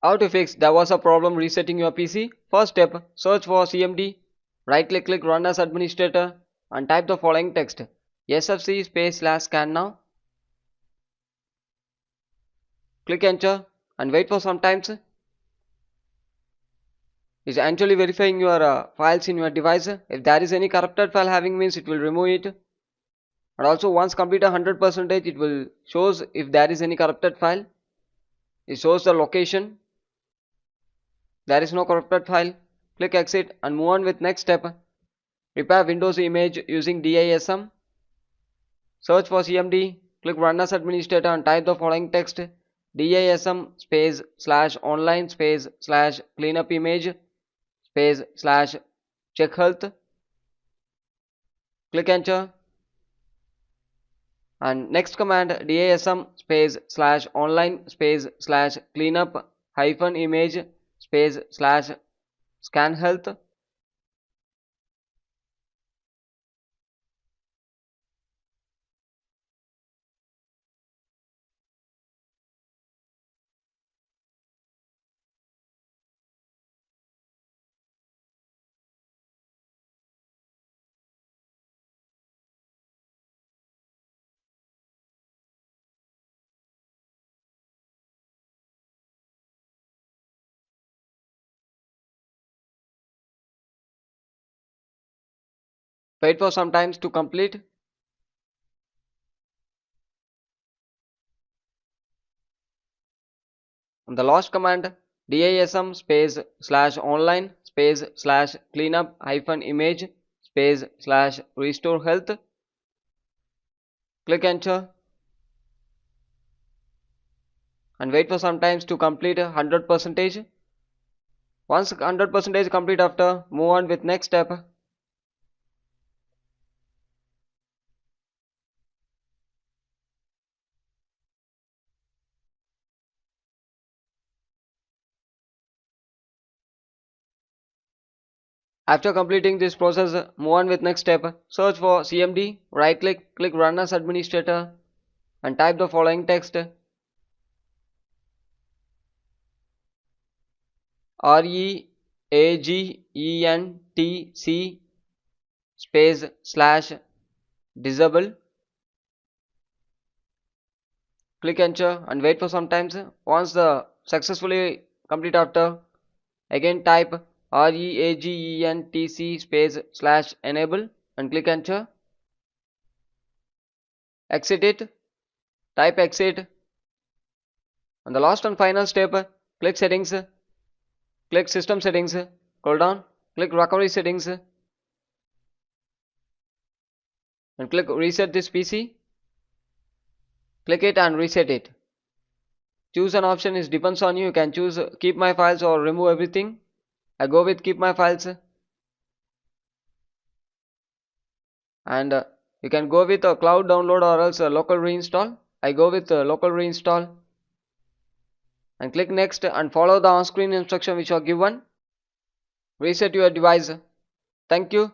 How to fix there was a problem resetting your PC? First step, search for CMD, right click run as administrator and type the following text sfc space slash scan now. Click enter and wait for some time. It's actually verifying your files in your device. If there is any corrupted file having means it will remove it. And also once complete 100% it will shows if there is any corrupted file. It shows the location. There is no corrupted file. Click exit and move on with next step. Repair Windows image using DISM. Search for CMD. Click run as administrator and type the following text DISM space slash online space slash cleanup image space slash check health. Click enter and next command DISM space slash online space slash cleanup hyphen image space slash scan health. Wait for some times to complete. And the last command DISM space slash online space slash cleanup hyphen image space slash restore health. Click enter and wait for some times to complete 100%. Once 100% complete after, move on with next step. After completing this process, move on with next step. Search for CMD, right click run as administrator and type the following text REAGENTC space slash disable. Click enter and wait for some time. Once the successfully complete after, again type REAGENTC space slash enable and click enter. Exit it, type exit. And the last and final step, click settings, click system settings, scroll down, click recovery settings and click reset this PC. Click it and reset it. Choose an option, is depends on you. You can choose keep my files or remove everything. I go with keep my files. And you can go with a cloud download or else a local reinstall. I go with a local reinstall and click next and follow the on-screen instruction which are given. Reset your device. Thank you.